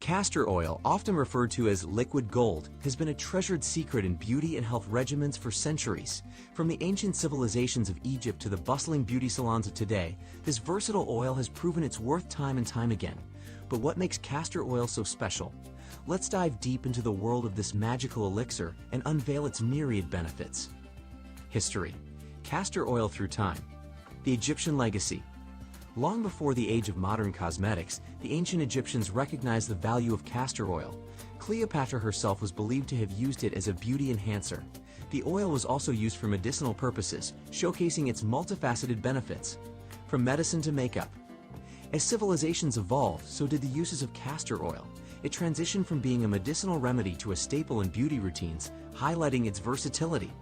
Castor oil, often referred to as liquid gold, has been a treasured secret in beauty and health regimens for centuries. From the ancient civilizations of Egypt to the bustling beauty salons of today, this versatile oil has proven its worth time and time again. But what makes castor oil so special? Let's dive deep into the world of this magical elixir and unveil its myriad benefits. History: castor oil through time. The Egyptian legacy. Long before the age of modern cosmetics, the ancient Egyptians recognized the value of castor oil. Cleopatra herself was believed to have used it as a beauty enhancer. The oil was also used for medicinal purposes, showcasing its multifaceted benefits. From medicine to makeup. As civilizations evolved, so did the uses of castor oil. It transitioned from being a medicinal remedy to a staple in beauty routines, highlighting its versatility.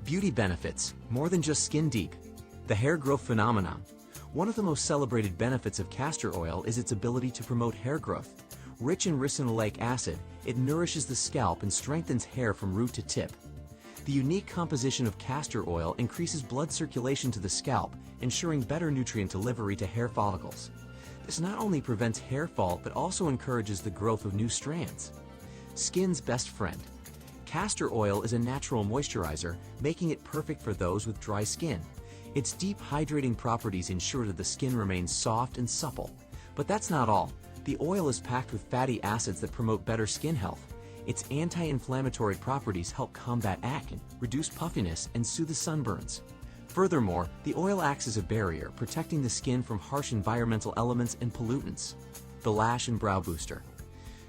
Beauty benefits: more than just skin deep. The hair growth phenomenon. One of the most celebrated benefits of castor oil is its ability to promote hair growth. Rich in ricinoleic acid, it nourishes the scalp and strengthens hair from root to tip. The unique composition of castor oil increases blood circulation to the scalp, ensuring better nutrient delivery to hair follicles. This not only prevents hair fall but also encourages the growth of new strands. Skin's best friend. Castor oil is a natural moisturizer, making it perfect for those with dry skin. Its deep hydrating properties ensure that the skin remains soft and supple. But that's not all. The oil is packed with fatty acids that promote better skin health. Its anti-inflammatory properties help combat acne, reduce puffiness, and soothe the sunburns. Furthermore, the oil acts as a barrier, protecting the skin from harsh environmental elements and pollutants. The lash and brow booster.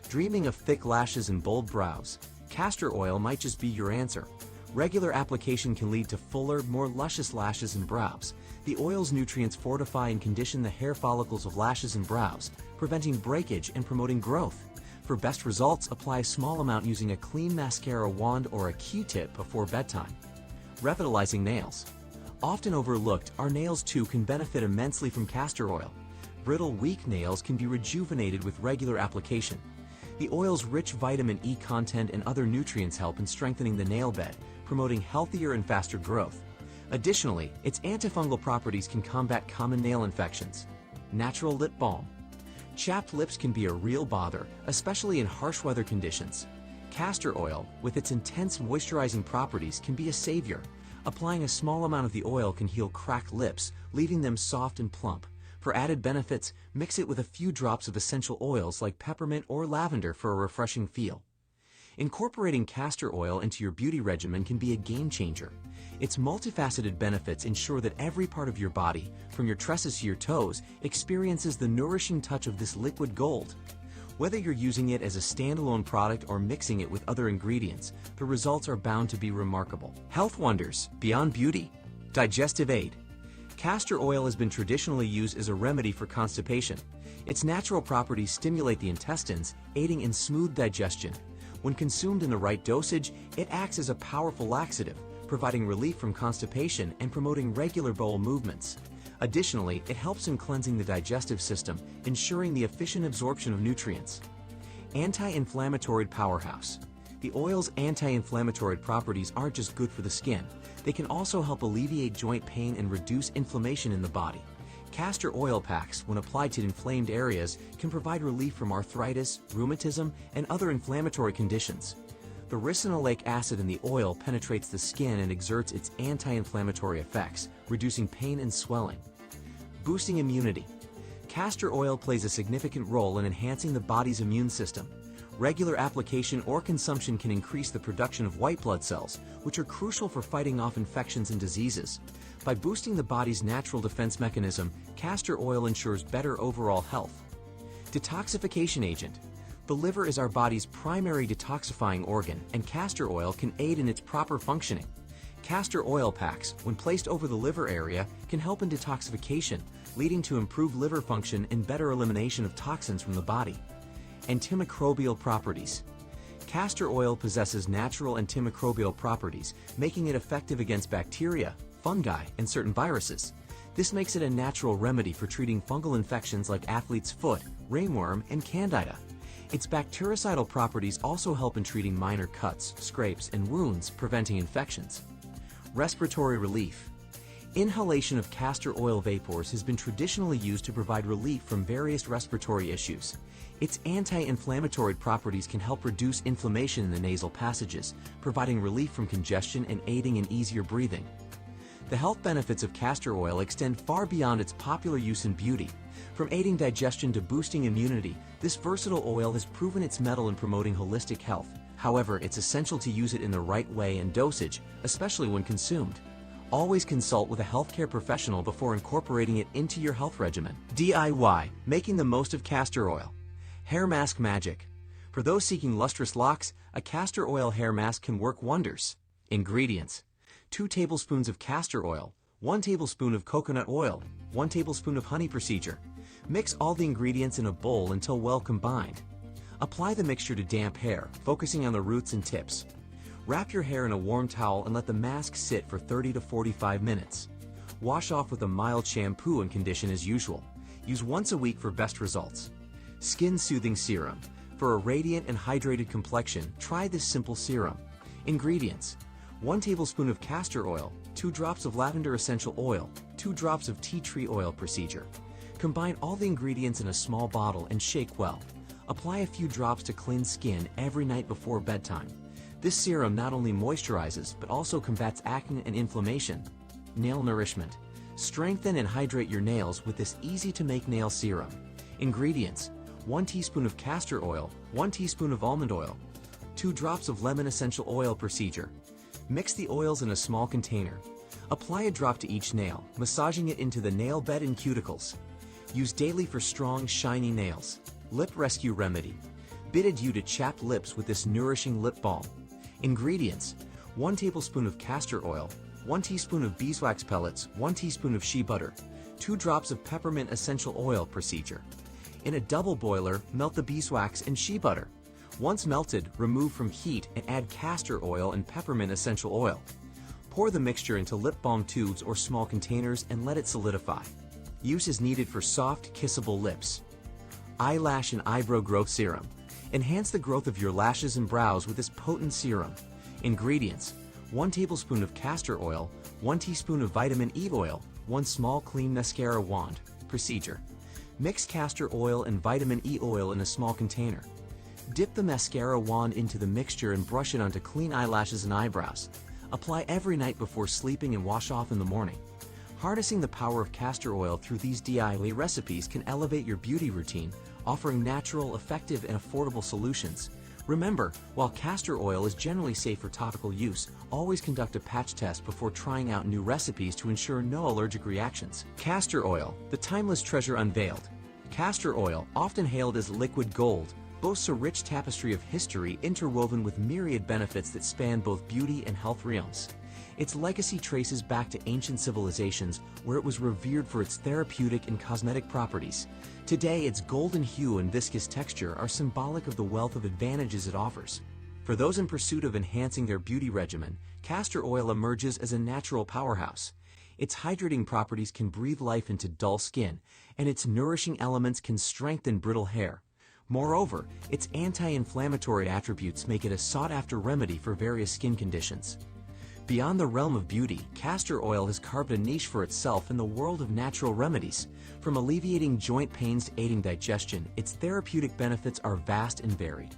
Dreaming of thick lashes and bold brows? Castor oil might just be your answer. Regular application can lead to fuller, more luscious lashes and brows. The oil's nutrients fortify and condition the hair follicles of lashes and brows, preventing breakage and promoting growth. For best results, apply a small amount using a clean mascara wand or a Q-tip before bedtime. Revitalizing nails. Often overlooked, our nails too can benefit immensely from castor oil. Brittle, weak nails can be rejuvenated with regular application. The oil's rich vitamin E content and other nutrients help in strengthening the nail bed, promoting healthier and faster growth. Additionally, its antifungal properties can combat common nail infections. Natural lip balm. Chapped lips can be a real bother, especially in harsh weather conditions. Castor oil, with its intense moisturizing properties, can be a savior. Applying a small amount of the oil can heal cracked lips, leaving them soft and plump. For added benefits, mix it with a few drops of essential oils like peppermint or lavender for a refreshing feel. Incorporating castor oil into your beauty regimen can be a game changer. Its multifaceted benefits ensure that every part of your body, from your tresses to your toes, experiences the nourishing touch of this liquid gold. Whether you're using it as a standalone product or mixing it with other ingredients, the results are bound to be remarkable. Health wonders beyond beauty. Digestive aid. Castor oil has been traditionally used as a remedy for constipation. Its natural properties stimulate the intestines, aiding in smooth digestion. When consumed in the right dosage, it acts as a powerful laxative, providing relief from constipation and promoting regular bowel movements. Additionally, it helps in cleansing the digestive system, ensuring the efficient absorption of nutrients. Anti-inflammatory powerhouse. The oil's anti-inflammatory properties aren't just good for the skin. They can also help alleviate joint pain and reduce inflammation in the body. Castor oil packs, when applied to inflamed areas, can provide relief from arthritis, rheumatism, and other inflammatory conditions. The ricinoleic acid in the oil penetrates the skin and exerts its anti-inflammatory effects, reducing pain and swelling. Boosting immunity. Castor oil plays a significant role in enhancing the body's immune system. Regular application or consumption can increase the production of white blood cells, which are crucial for fighting off infections and diseases. By boosting the body's natural defense mechanism, castor oil ensures better overall health. Detoxification agent. The liver is our body's primary detoxifying organ, and castor oil can aid in its proper functioning. Castor oil packs, when placed over the liver area, can help in detoxification, leading to improved liver function and better elimination of toxins from the body. Antimicrobial properties. Castor oil possesses natural antimicrobial properties, making it effective against bacteria, fungi, and certain viruses. This makes it a natural remedy for treating fungal infections like athlete's foot, ringworm, and candida. Its bactericidal properties also help in treating minor cuts, scrapes, and wounds, preventing infections. Respiratory relief. Inhalation of castor oil vapors has been traditionally used to provide relief from various respiratory issues. Its anti-inflammatory properties can help reduce inflammation in the nasal passages, providing relief from congestion and aiding in easier breathing. The health benefits of castor oil extend far beyond its popular use in beauty. From aiding digestion to boosting immunity, this versatile oil has proven its mettle in promoting holistic health. However, it's essential to use it in the right way and dosage, especially when consumed. Always consult with a healthcare professional before incorporating it into your health regimen. DIY, making the most of castor oil. Hair mask magic. For those seeking lustrous locks, a castor oil hair mask can work wonders. Ingredients: 2 tablespoons of castor oil, 1 tablespoon of coconut oil, 1 tablespoon of honey. Procedure: mix all the ingredients in a bowl until well combined. Apply the mixture to damp hair, focusing on the roots and tips. Wrap your hair in a warm towel and let the mask sit for 30 to 45 minutes. Wash off with a mild shampoo and condition as usual. Use once a week for best results. Skin Soothing Serum. For a radiant and hydrated complexion, try this simple serum. Ingredients: 1 tablespoon of castor oil, 2 drops of lavender essential oil, 2 drops of tea tree oil. Procedure: combine all the ingredients in a small bottle and shake well. Apply a few drops to cleanse skin every night before bedtime. This serum not only moisturizes but also combats acne and inflammation. Nail Nourishment. Strengthen and hydrate your nails with this easy-to-make nail serum. Ingredients: 1 teaspoon of castor oil, 1 teaspoon of almond oil, 2 drops of lemon essential oil. Procedure: mix the oils in a small container. Apply a drop to each nail, massaging it into the nail bed and cuticles. Use daily for strong, shiny nails. Lip Rescue Remedy. Bid adieu to chapped lips with this nourishing lip balm. Ingredients: 1 tablespoon of castor oil, 1 teaspoon of beeswax pellets, 1 teaspoon of shea butter, 2 drops of peppermint essential oil. Procedure: in a double boiler, melt the beeswax and shea butter. Once melted, remove from heat and add castor oil and peppermint essential oil. Pour the mixture into lip balm tubes or small containers and let it solidify. Use is needed for soft, kissable lips. Eyelash and Eyebrow Growth Serum. Enhance the growth of your lashes and brows with this potent serum. Ingredients: 1 tablespoon of castor oil, 1 teaspoon of vitamin E oil, 1 small clean mascara wand. Procedure: mix castor oil and vitamin E oil in a small container. Dip the mascara wand into the mixture and brush it onto clean eyelashes and eyebrows. Apply every night before sleeping and wash off in the morning. Harnessing the power of castor oil through these DIY recipes can elevate your beauty routine, offering natural, effective, and affordable solutions. Remember, while castor oil is generally safe for topical use, always conduct a patch test before trying out new recipes to ensure no allergic reactions. Castor oil, the timeless treasure unveiled. Castor oil, often hailed as liquid gold, boasts a rich tapestry of history interwoven with myriad benefits that span both beauty and health realms. Its legacy traces back to ancient civilizations where it was revered for its therapeutic and cosmetic properties. Today, its golden hue and viscous texture are symbolic of the wealth of advantages it offers. For those in pursuit of enhancing their beauty regimen, castor oil emerges as a natural powerhouse. Its hydrating properties can breathe life into dull skin, and its nourishing elements can strengthen brittle hair. Moreover, its anti-inflammatory attributes make it a sought-after remedy for various skin conditions. Beyond the realm of beauty, castor oil has carved a niche for itself in the world of natural remedies. From alleviating joint pains to aiding digestion, its therapeutic benefits are vast and varied.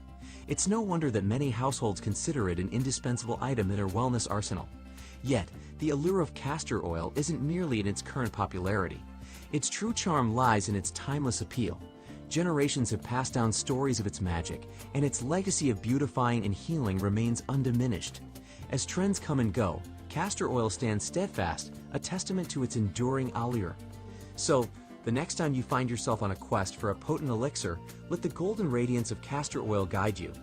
It's no wonder that many households consider it an indispensable item in their wellness arsenal. Yet, the allure of castor oil isn't merely in its current popularity. Its true charm lies in its timeless appeal. Generations have passed down stories of its magic, and its legacy of beautifying and healing remains undiminished. As trends come and go, castor oil stands steadfast, a testament to its enduring allure. So, the next time you find yourself on a quest for a potent elixir, let the golden radiance of castor oil guide you.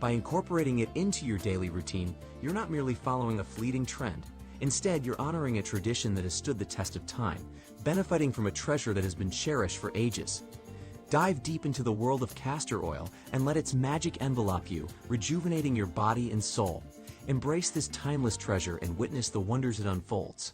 By incorporating it into your daily routine, you're not merely following a fleeting trend. Instead, you're honoring a tradition that has stood the test of time, benefiting from a treasure that has been cherished for ages. Dive deep into the world of castor oil and let its magic envelop you, rejuvenating your body and soul. Embrace this timeless treasure and witness the wonders it unfolds.